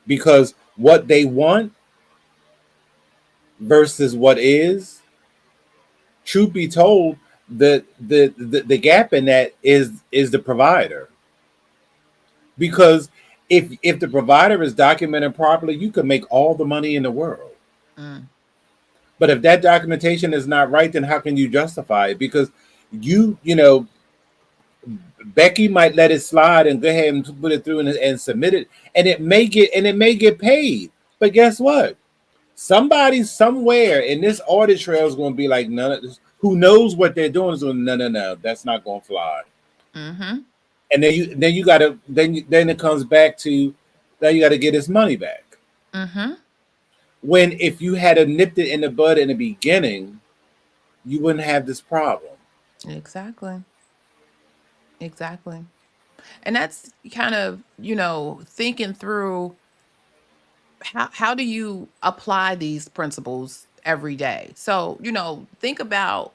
because what they want versus what is, truth be told, the gap in that is the provider. Because if the provider is documented properly, you can make all the money in the world. Mm, But if that documentation is not right, then how can you justify it? Because you know, Becky might let it slide and go ahead and put it through and submit it, and it may get paid. But guess what? Somebody somewhere in this audit trail is going to be like, none of this. who knows what they're doing is going, no, no, no, that's not going to fly. Mm-hmm. And then you got to then it comes back to that you got to get his money back. Mm-hmm. When if you had a nipped it in the bud in the beginning, you wouldn't have this problem. Exactly. Exactly. And that's kind of, thinking through how do you apply these principles every day. So, think about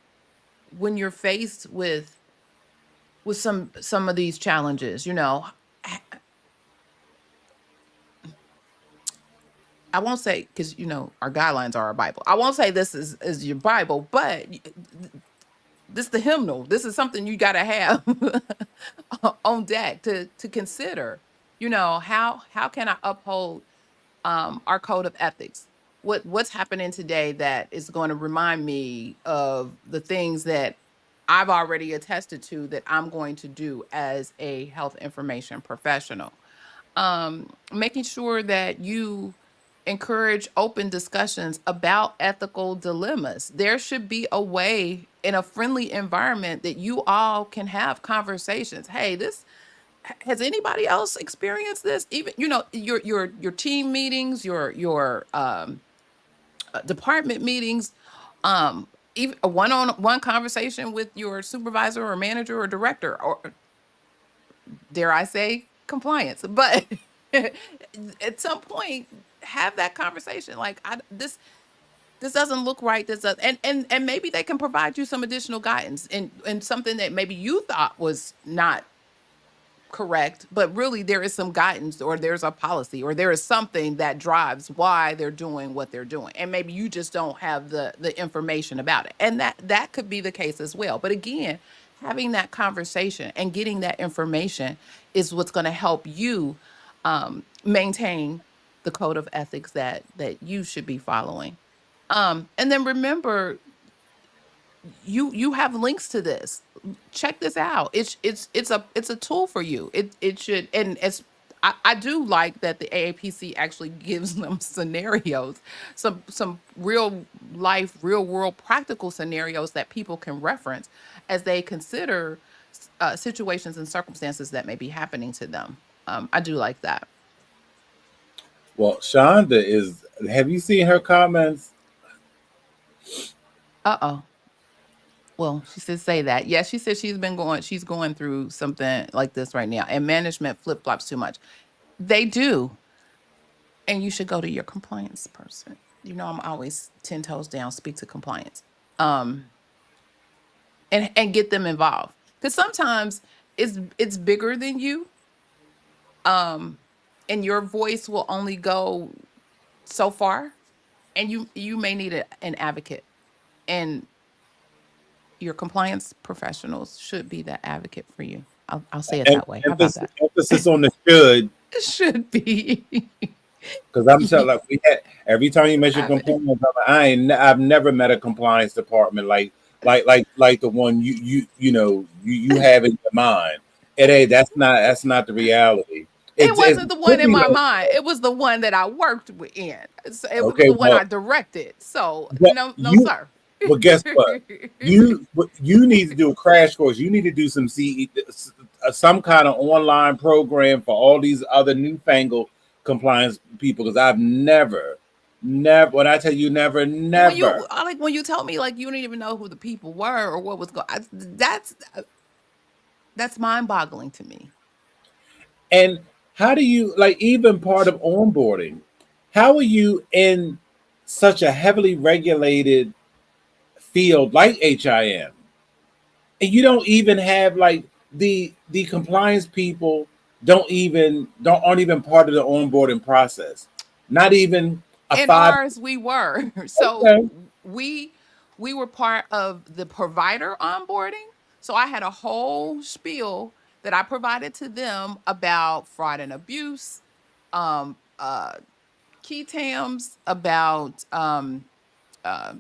when you're faced with some of these challenges, h- I won't say, because our guidelines are our Bible. I won't say this is your Bible, but this the hymnal. This is something you got to have on deck to consider. How can I uphold our code of ethics? What's happening today that is going to remind me of the things that I've already attested to that I'm going to do as a health information professional. Making sure that you encourage open discussions about ethical dilemmas. There should be a way in a friendly environment that you all can have conversations. Hey, has anybody else experienced this? Even your team meetings, your department meetings, even a one-on-one conversation with your supervisor or manager or director, or dare I say compliance. But at some point, have that conversation. Like, this doesn't look right. This does, and maybe they can provide you some additional guidance and something that maybe you thought was not correct, but really there is some guidance, or there's a policy, or there is something that drives why they're doing what they're doing, and maybe you just don't have the information about it, and that could be the case as well. But again, having that conversation and getting that information is what's going to help you maintain the code of ethics that you should be following. And then remember, you have links to this. Check this out. It's a tool for you. It should, and as I do like that the AAPC actually gives them scenarios, some real life, real world practical scenarios that people can reference as they consider situations and circumstances that may be happening to them. I do like that. Well, Shonda is. Have you seen her comments? Uh-oh. Well, she said say that. Yeah, she said she's going through something like this right now, and management flip-flops too much. They do, and you should go to your compliance person. I'm always 10 toes down, speak to compliance. Um, and get them involved. Because sometimes it's bigger than you, um, and your voice will only go so far, and you may need an advocate. And your compliance professionals should be that advocate for you. I'll say it that way. How about that? Emphasis on the should, It should be. because I'm telling like we had every time you mention Have it. compliance, I've never met a compliance department like the one you have in your mind. It ain't that's not the reality. It It wasn't the one could in be my like mind. It was the one that I worked in. So it was okay, the one I well, directed. So but no, no, you sir. but guess what you need to do a crash course. You need to do some kind of online program for all these other newfangled compliance people because I've never when I tell you never. When you told me, like, you didn't even know who the people were or what was going, that's mind boggling to me. And how do you like even part of onboarding? How are you in such a heavily regulated field like HIM? And you don't even have like the compliance people don't aren't even part of the onboarding process. Not even a In five. ours, we were. So Okay. we were part of the provider onboarding. So I had a whole spiel that I provided to them about fraud and abuse, um, key TAMs, about uh,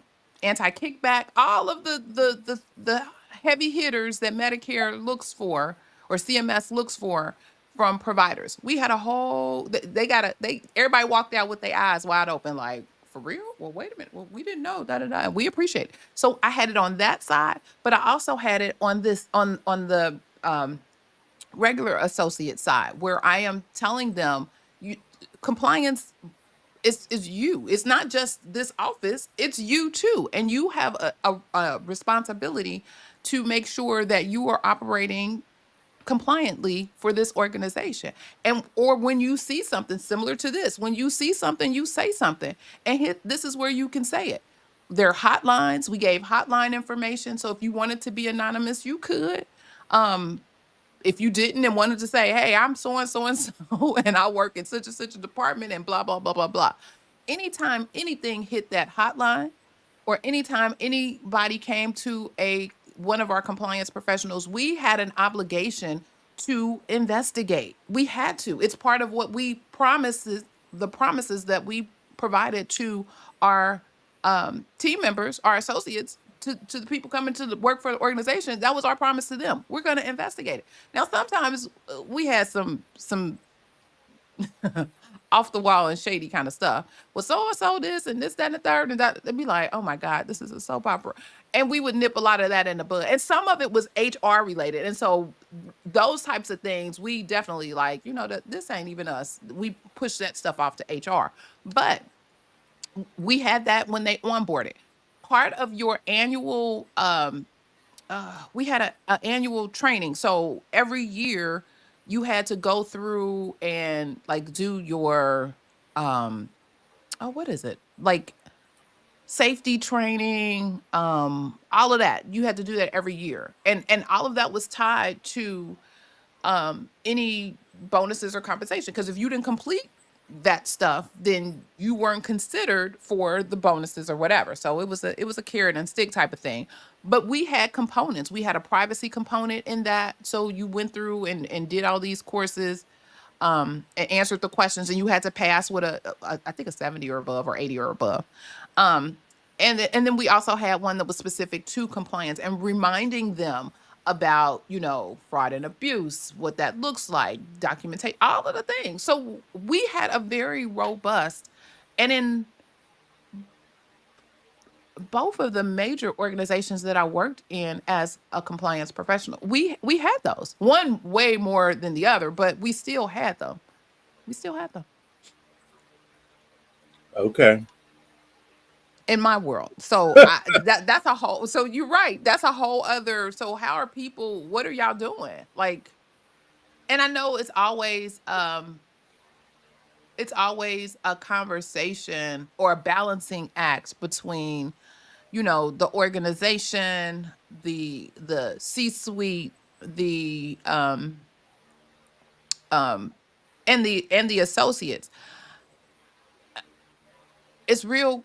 anti-kickback, all of the heavy hitters that Medicare looks for, or CMS looks for, from providers. We had a whole they got a they everybody walked out with their eyes wide open, like, for real? Well, wait a minute. Well, we didn't know. Da da da. We appreciate it. So I had it on that side, but I also had it on this on the regular associate side where I am telling them you compliance is you. It's not just this office, it's you too. And you have a responsibility to make sure that you are operating compliantly for this organization. And or when you see something similar to this, when you see something, you say something. And this is where you can say it. There are hotlines. We gave hotline information. So if you wanted to be anonymous, you could. Um, if you didn't and wanted to say, hey, I'm so and so and so, and I work in such and such a department and blah, blah, blah, blah, blah. Anytime anything hit that hotline, or anytime anybody came to one of our compliance professionals, we had an obligation to investigate. We had to. It's part of what we promises, the promises that we provided to our team members, our associates, to the people coming to the work for the organization. That was our promise to them. We're going to investigate it. Now, sometimes we had some off the wall and shady kind of stuff. Well, so and so this and this, that, and the third, and that. They'd be like, oh my God, this is a soap opera. And we would nip a lot of that in the bud. And some of it was HR related. And so those types of things, we definitely like, this ain't even us. We push that stuff off to HR. But we had that when they onboarded. Part of your annual we had a annual training. So every year you had to go through and like do your what is it? Like safety training, all of that. You had to do that every year. And all of that was tied to any bonuses or compensation, because if you didn't complete that stuff, then you weren't considered for the bonuses or whatever. So it was a carrot and stick type of thing. But we had components. We had a privacy component in that. So you went through and did all these courses, and answered the questions, and you had to pass with I think a 70 or above, or 80 or above. Um, and then we also had one that was specific to compliance and reminding them about, fraud and abuse, what that looks like, documentate all of the things. So we had a very robust, and in both of the major organizations that I worked in as a compliance professional, we had those. One way more than the other, but we still had them. We still had them Okay. in my world. So that's a whole. So you're right. That's a whole other. So how are people? What are y'all doing? Like, and I know it's always a conversation or a balancing act between, the organization, the C-suite, the um and the associates. It's real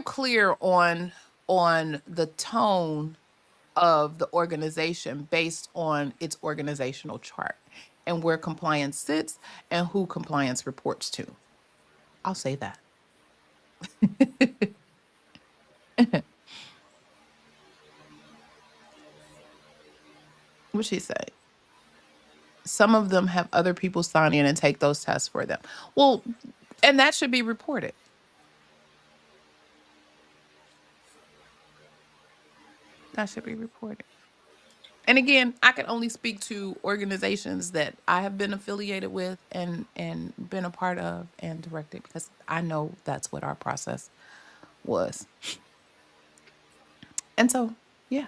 clear on the tone of the organization based on its organizational chart and where compliance sits and who compliance reports to. I'll say that. What she say? Some of them have other people sign in and take those tests for them. Well, and that should be reported. That should be reported. And again, I can only speak to organizations that I have been affiliated with and been a part of and directed, because I know that's what our process was. And so, yeah.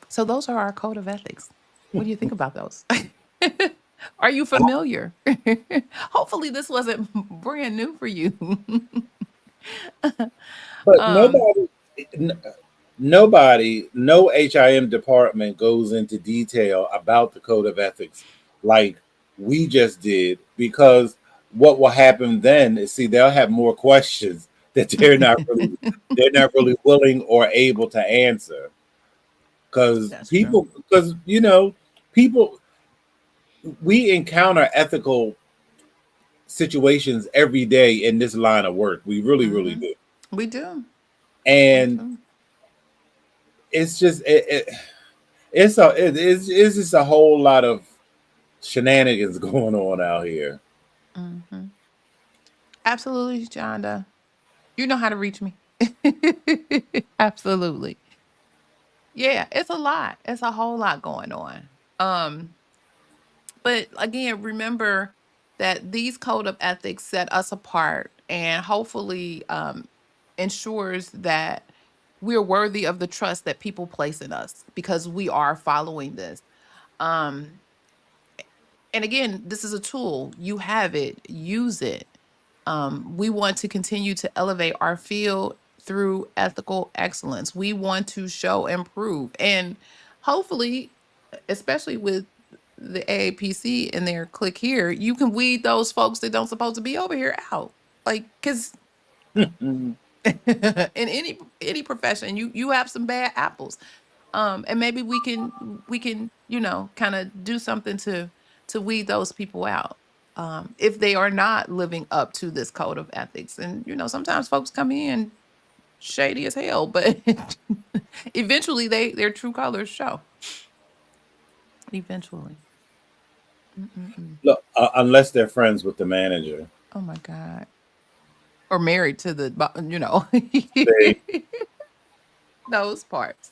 So those are our code of ethics. What do you think about those? Are you familiar? Hopefully this wasn't brand new for you. But um nobody, no HIM department goes into detail about the code of ethics like we just did, because what will happen then is, see, they'll have more questions that they're not really willing or able to answer, because that's true. people, we encounter ethical situations every day in this line of work. We really, really Hmm. do. We do. We And do. it's just it's just a whole lot of shenanigans going on out here. Hmm. Absolutely, Shonda. You know how to reach me. Absolutely. Yeah, it's a lot. It's a whole lot going on. Um, but again, remember that these code of ethics set us apart and hopefully ensures that we're worthy of the trust that people place in us because we are following this. Um, and again, this is a tool. You have it, use it. We want to continue to elevate our field through ethical excellence. We want to show and prove. And hopefully, especially with the AAPC and their click here, you can weed those folks that don't supposed to be over here out. Like, because in any profession, you have some bad apples. And maybe we can kind of do something to weed those people out if they are not living up to this code of ethics. And sometimes folks come in shady as hell, but eventually their true colors show. Eventually. Mm-mm-mm. Look, unless they're friends with the manager. Oh my God. Or married to the They, those parts.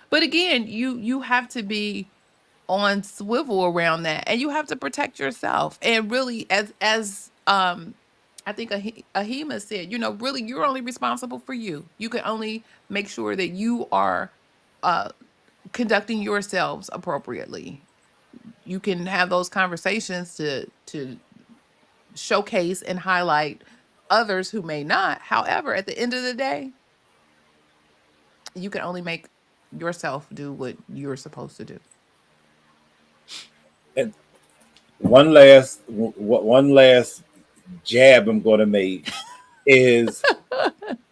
But again, you have to be on swivel around that, and you have to protect yourself. And really, as I think Ahima said, really you're only responsible for you. You can only make sure that you are uh conducting yourselves appropriately. You can have those conversations to showcase and highlight others who may not. However, at the end of the day, you can only make yourself do what you're supposed to do. and one last jab I'm going to make is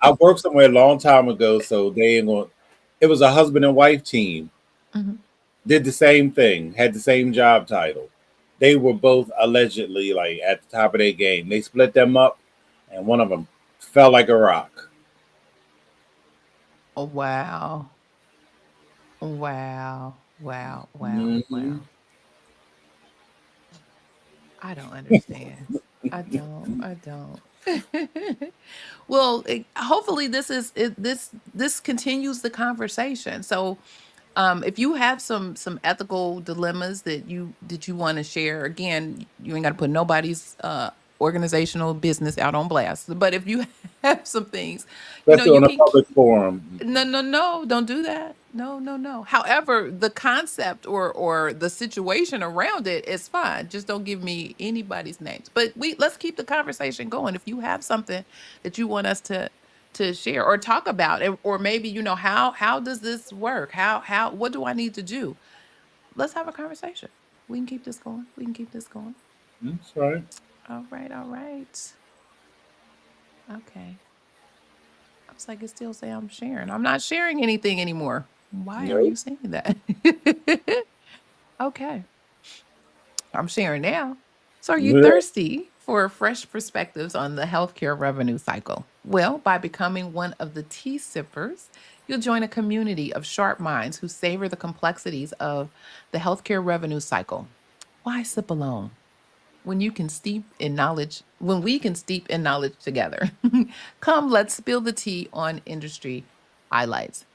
I worked somewhere a long time ago, so they ain't going. It was a husband and wife team. Mhm. Did the same thing, had the same job title. They were both allegedly like at the top of their game. They split them up, and one of them fell like a rock. Oh, wow. Wow. Wow. Wow. Hmm. Wow. I don't understand. I don't. I don't. Well, hopefully this continues the conversation. So, if you have some ethical dilemmas that you want to share, again, you ain't got to put nobody's organizational business out on blast. But if you have some things, Especially you on a can. public forum. No, no, no, don't do that. No, no, no. However, the concept or the situation around it is fine. Just don't give me anybody's names. But let's keep the conversation going. If you have something that you want us to share or talk about, or maybe how does this work? How what do I need to do? Let's have a conversation. We can keep this going. We can keep this going. That's right. All right, all right. Okay. I was like, it still say I'm sharing. I'm not sharing anything anymore. Why are Nope. you saying that? Okay, I'm sharing now. So, are you thirsty for fresh perspectives on the healthcare revenue cycle? Well, by becoming one of the tea sippers, you'll join a community of sharp minds who savor the complexities of the healthcare revenue cycle. Why sip alone? When we can steep in knowledge together. Come, let's spill the tea on industry highlights.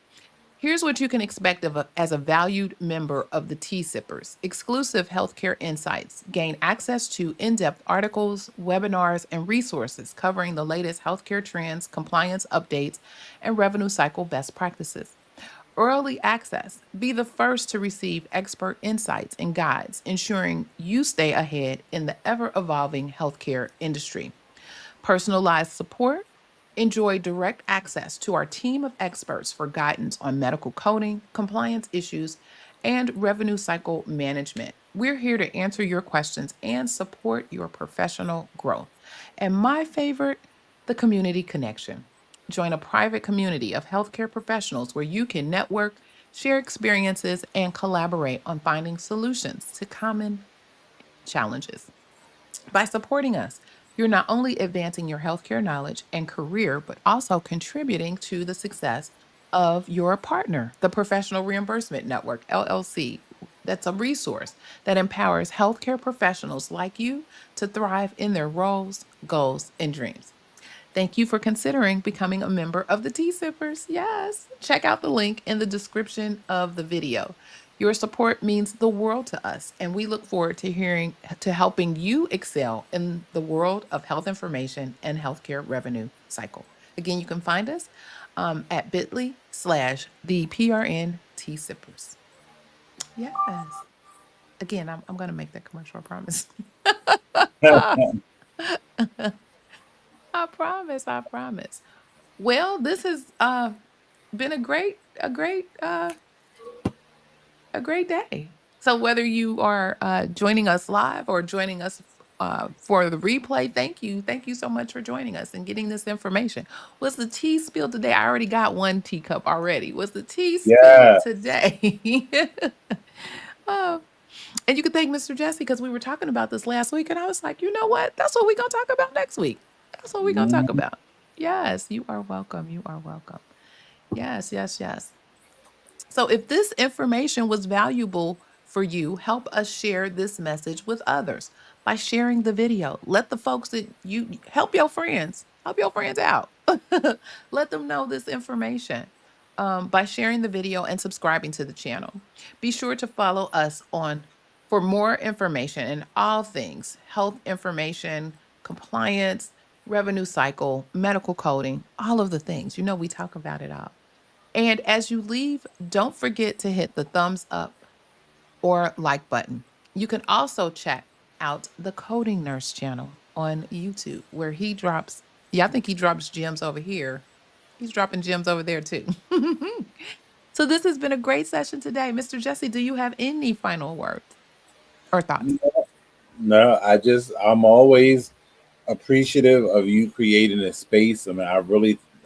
Here's what you can expect as a valued member of the Tea Sippers: exclusive healthcare insights, gain access to in depth articles, webinars, and resources covering the latest healthcare trends, compliance updates, and revenue cycle best practices. Early access: be the first to receive expert insights and guides, ensuring you stay ahead in the ever evolving healthcare industry. Personalized support: enjoy direct access to our team of experts for guidance on medical coding, compliance issues, and revenue cycle management. We're here to answer your questions and support your professional growth. And my favorite, the community connection. Join a private community of healthcare professionals where you can network, share experiences, and collaborate on finding solutions to common challenges. By supporting us, you're not only advancing your healthcare knowledge and career, but also contributing to the success of your partner, the Professional Reimbursement Network, LLC. that's a resource that empowers healthcare professionals like you to thrive in their roles, goals, and dreams. Thank you for considering becoming a member of the Tea Sippers. Yes. Check out the link in the description of the video. Your support means the world to us, and we look forward to helping you excel in the world of health information and healthcare revenue cycle. Again, you can find us at bit.ly/the PRN Tea Sippers. Yes. Again, I'm going to make that commercial, I promise. I promise. I promise. Well, this has been a great day. So whether you are joining us live or joining us for the replay, thank you so much for joining us and getting this information. Was the tea spilled today? I already got one teacup already. Was the tea spilled Yeah. today? Oh, and you can thank Mr. Jesse because we were talking about this last week, and I was like, you know what? That's what we're gonna talk about next week. That's what we're gonna talk Mhm. about. Yes, you are welcome. You are welcome. Yes, yes, yes. So, if this information was valuable for you, help us share this message with others by sharing the video. Let the folks that you help your friends out. Let them know this information by sharing the video and subscribing to the channel. Be sure to follow us on for more information in all things health information, compliance, revenue cycle, medical coding, all of the things. You know, we talk about it all. And as you leave, don't forget to hit the thumbs up or like button. You can also check out the Coding Nurse channel on YouTube where he drops, yeah, I think he drops gems over here. He's dropping gems over there too. So this has been a great session today. Mr. Jesse, do you have any final words or thoughts? No, I'm always appreciative of you creating a space. I mean,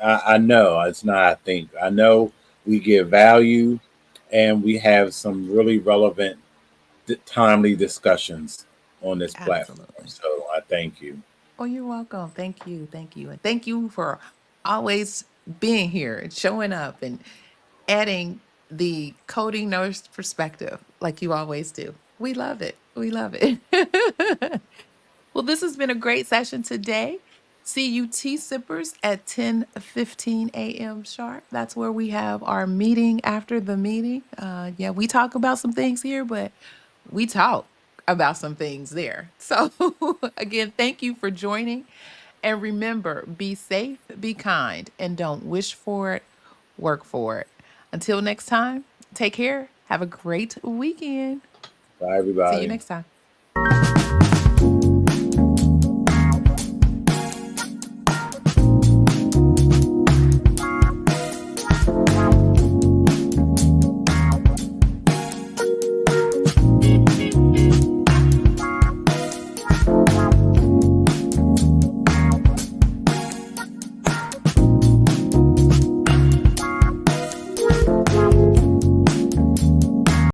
I know it's not, I think, I know we give value and we have some really relevant, timely discussions on this platform. Absolutely. So I thank you. Oh, you're welcome. Thank you. Thank you. And thank you for always being here and showing up and adding the coding nurse perspective like you always do. We love it. We love it. Well, this has been a great session today. See you tea sippers at 10:15 a.m. sharp. That's where we have our meeting after the meeting. Yeah, we talk about some things here, but we talk about some things there. So, again, thank you for joining. And remember, be safe, be kind, and don't wish for it, work for it. Until next time, take care. Have a great weekend. Bye, See you everybody. next time.